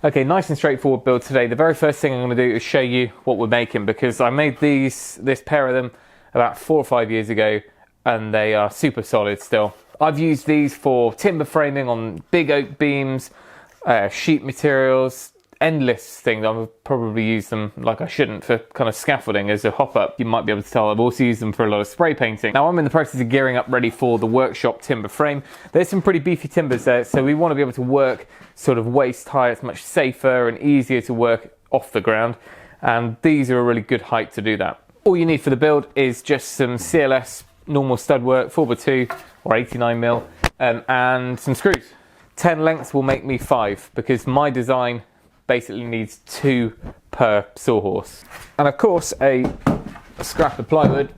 Okay, nice and straightforward build today. The very first thing I'm going to do is show you what we're making, because I made this pair of them about 4 or 5 years ago and they are super solid still. I've used these for timber framing on big oak beams, sheet materials, endless things. I've probably used them like I shouldn't for kind of scaffolding as a hop-up. You might be able to tell I've also used them for a lot of spray painting. Now I'm in the process of gearing up ready for the workshop timber frame. There's some pretty beefy timbers there, so we want to be able to work sort of waist high. It's much safer and easier to work off the ground, and these are a really good height to do that. All you need for the build is just some CLS normal stud work, 4x2 or 89mm, and some screws. 10 lengths will make me 5 because my design basically needs 2 per sawhorse. And of course a scrap of plywood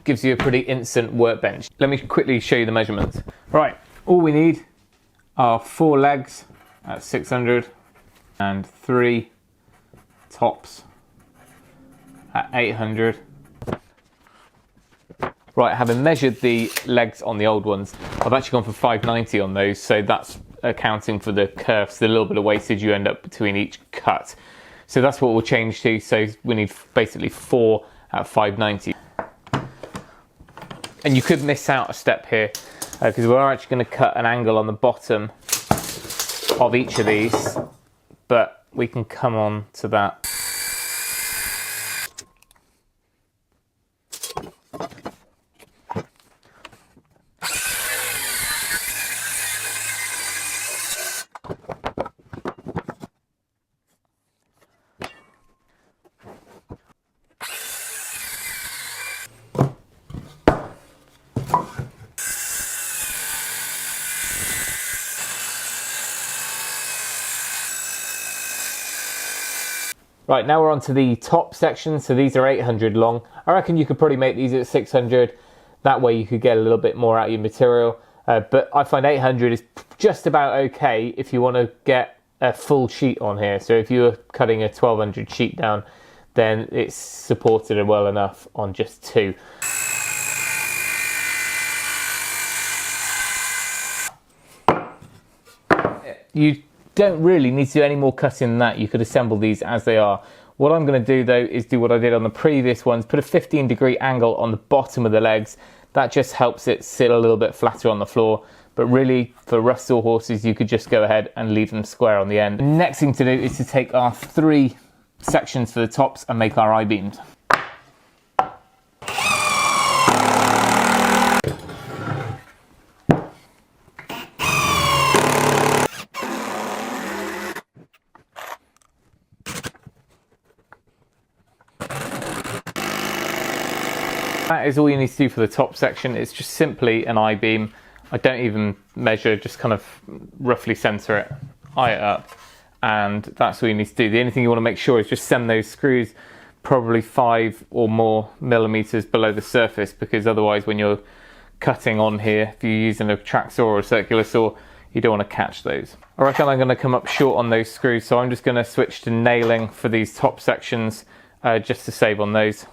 gives you a pretty instant workbench. Let me quickly show you the measurements. Right, all we need are 4 legs at 600 and 3 tops at 800. Right, having measured the legs on the old ones, I've actually gone for 590 on those, so that's accounting for the curves, the little bit of wastage you end up between each cut. So that's what we'll change to, so we need basically 4 at 590. And you could miss out a step here, because we're actually going to cut an angle on the bottom of each of these, but we can come on to that. Right, now we're on to the top section. So these are 800 long. I reckon you could probably make these at 600. That way you could get a little bit more out of your material. But I find 800 is just about okay if you want to get a full sheet on here. So if you're cutting a 1200 sheet down, then it's supported well enough on just 2. You don't really need to do any more cutting than that. You could assemble these as they are. What I'm going to do though is do what I did on the previous ones, put a 15-degree angle on the bottom of the legs. That just helps it sit a little bit flatter on the floor. But really, for rough sawhorses, you could just go ahead and leave them square on the end. The next thing to do is to take our 3 sections for the tops and make our I-beams. That is all you need to do for the top section. It's just simply an I-beam. I don't even measure, just kind of roughly center it, eye it up, and that's all you need to do. The only thing you want to make sure is just send those screws probably 5 or more millimeters below the surface, because otherwise when you're cutting on here, if you're using a track saw or a circular saw, you don't want to catch those. I reckon I'm going to come up short on those screws, so I'm just going to switch to nailing for these top sections just to save on those.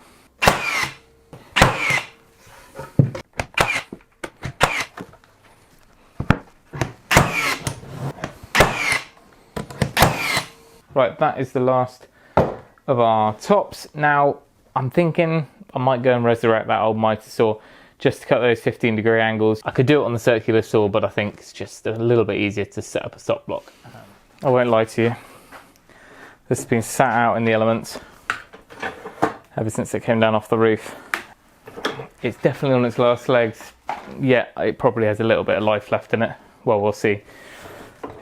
Right, that is the last of our tops. Now, I'm thinking I might go and resurrect that old mitre saw just to cut those 15-degree angles. I could do it on the circular saw, but I think it's just a little bit easier to set up a stop block. I won't lie to you. This has been sat out in the elements ever since it came down off the roof. It's definitely on its last legs. Yeah, it probably has a little bit of life left in it. Well, we'll see.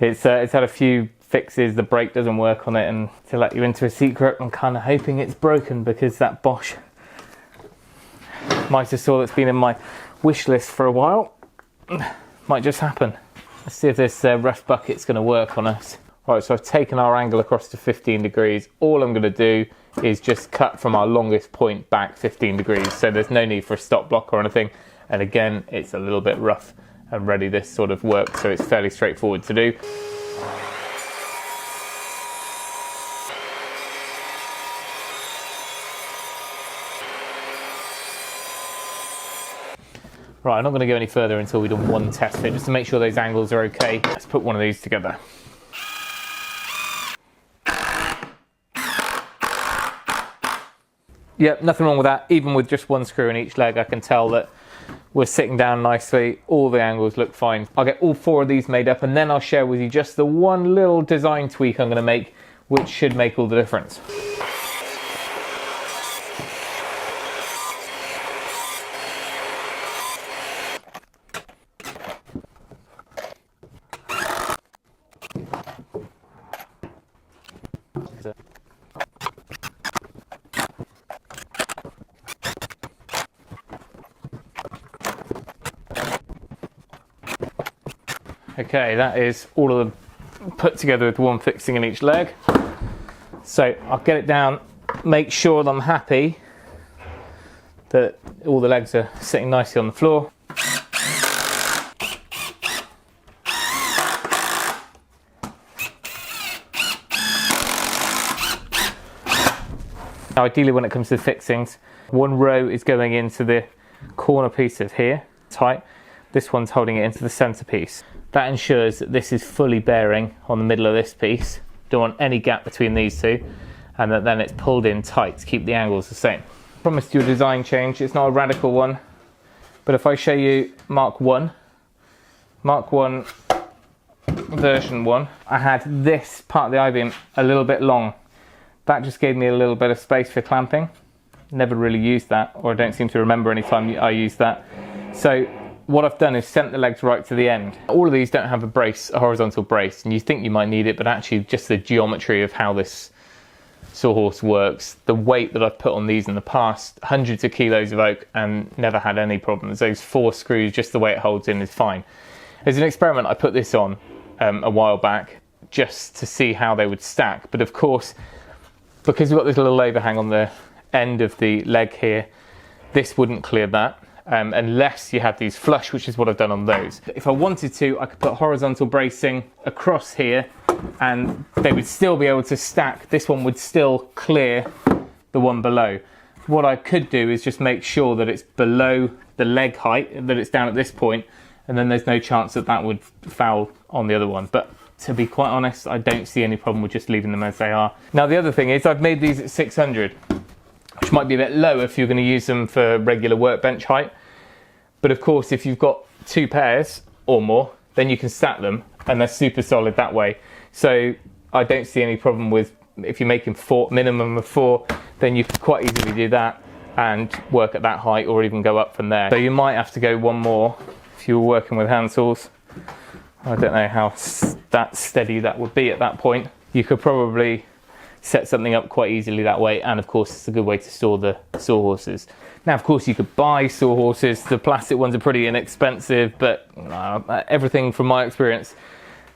It's had a few fixes, the brake doesn't work on it, and to let you into a secret, I'm kind of hoping it's broken, because that Bosch mitre saw that's been in my wish list for a while might just happen. Let's see if this rough bucket's going to work on us. Right, so I've taken our angle across to 15 degrees. All I'm going to do is just cut from our longest point back 15 degrees, so there's no need for a stop block or anything. And again, it's a little bit rough and ready, this sort of work, so it's fairly straightforward to do. Right, I'm not going to go any further until we've done one test fit, just to make sure those angles are okay. Let's put one of these together. Yep, nothing wrong with that. Even with just one screw in each leg, I can tell that we're sitting down nicely. All the angles look fine. I'll get all 4 of these made up, and then I'll share with you just the one little design tweak I'm going to make, which should make all the difference. Okay, that is all of them put together with one fixing in each leg. So I'll get it down, make sure that I'm happy that all the legs are sitting nicely on the floor. Now ideally when it comes to the fixings, one row is going into the corner piece of here, tight. This one's holding it into the centre piece. That ensures that this is fully bearing on the middle of this piece. Don't want any gap between these two, and that then it's pulled in tight to keep the angles the same. Promised you a design change. It's not a radical one, but if I show you Mark 1 version 1, I had this part of the I-beam a little bit long. That just gave me a little bit of space for clamping. Never really used that, or I don't seem to remember any time I used that. So what I've done is sent the legs right to the end. All of these don't have a brace, a horizontal brace, and you think you might need it, but actually just the geometry of how this Sawhorse works, the weight that I've put on these in the past, hundreds of kilos of oak, and never had any problems. Those 4 screws, just the way it holds in is fine. As an experiment, I put this on a while back just to see how they would stack, but of course, because we've got this little overhang on the end of the leg here, this wouldn't clear that. Unless you have these flush, which is what I've done on those. If I wanted to, I could put horizontal bracing across here and they would still be able to stack. This one would still clear the one below. What I could do is just make sure that it's below the leg height, that it's down at this point, and then there's no chance that that would foul on the other one. But to be quite honest, I don't see any problem with just leaving them as they are. Now the other thing is I've made these at 600, which might be a bit low if you're going to use them for regular workbench height. But of course, if you've got 2 pairs or more, then you can stack them and they're super solid that way. So I don't see any problem with, if you're making 4, minimum of 4, then you can quite easily do that and work at that height or even go up from there. So you might have to go one more if you were working with hand saws. I don't know how that steady that would be at that point. You could probably set something up quite easily that way, and of course it's a good way to store the Sawhorses. Now of course you could buy Sawhorses, the plastic ones are pretty inexpensive, but everything from my experience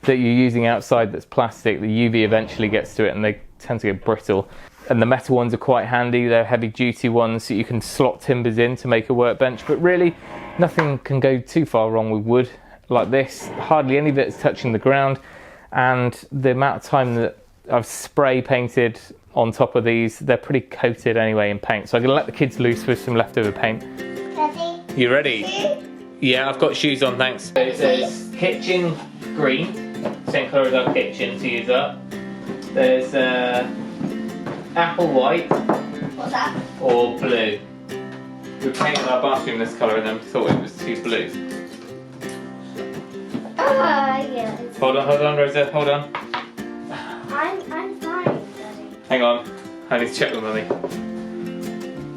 that you're using outside that's plastic, the UV eventually gets to it and they tend to get brittle. And the metal ones are quite handy, they're heavy duty ones that you can slot timbers in to make a workbench, but really nothing can go too far wrong with wood like this. Hardly any of it is touching the ground, and the amount of time that I've spray painted on top of these, they're pretty coated anyway in paint. So I'm gonna let the kids loose with some leftover paint. Ready? You ready? See? Yeah, I've got shoes on, thanks. It says kitchen green, same colour as our kitchen to use up. There's apple white. What's that? Or blue. We painted our bathroom this colour and then thought it was too blue. Yeah. Hold on, Rosa, hold on. I'm fine, Daddy. Hang on, I need to check with Mummy.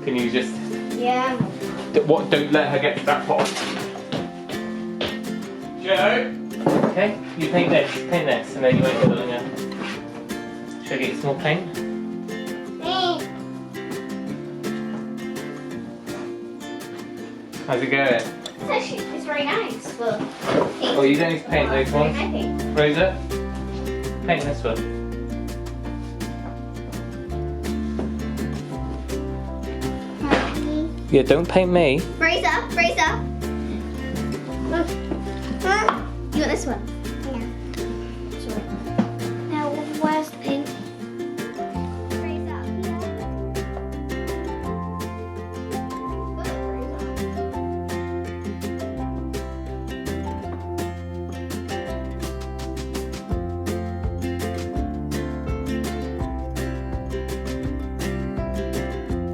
Can you just... Yeah. What? Don't let her get to that pot. Joe? Okay, you paint this, and then you won't get the longer. Should I get you some more paint? How's it going? It's very nice. Well, Oh, you don't need to paint those ones. Rosa, paint this one. Yeah, don't paint me. Razor. Look. You want this one? Yeah. Sure. Now, where's the paint? Razor.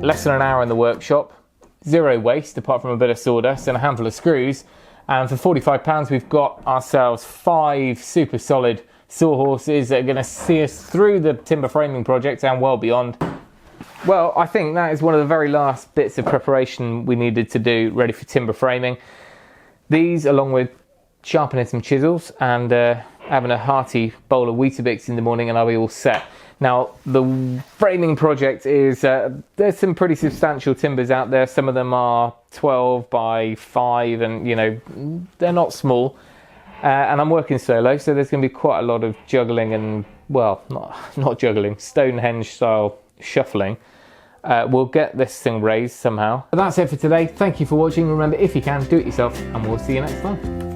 less than an hour in the workshop, zero waste apart from a bit of sawdust and a handful of screws. And for £45 we've got ourselves 5 super solid sawhorses that are going to see us through the timber framing project and well beyond. Well, I think that is one of the very last bits of preparation we needed to do ready for timber framing. These, along with sharpening some chisels and having a hearty bowl of Weetabix in the morning, and I'll be all set. Now, the framing project is, there's some pretty substantial timbers out there. Some of them are 12 by 5 and, you know, they're not small. And I'm working solo, so there's going to be quite a lot of juggling and, well, not juggling, Stonehenge style shuffling. We'll get this thing raised somehow. But that's it for today. Thank you for watching. Remember, if you can, do it yourself, and we'll see you next time.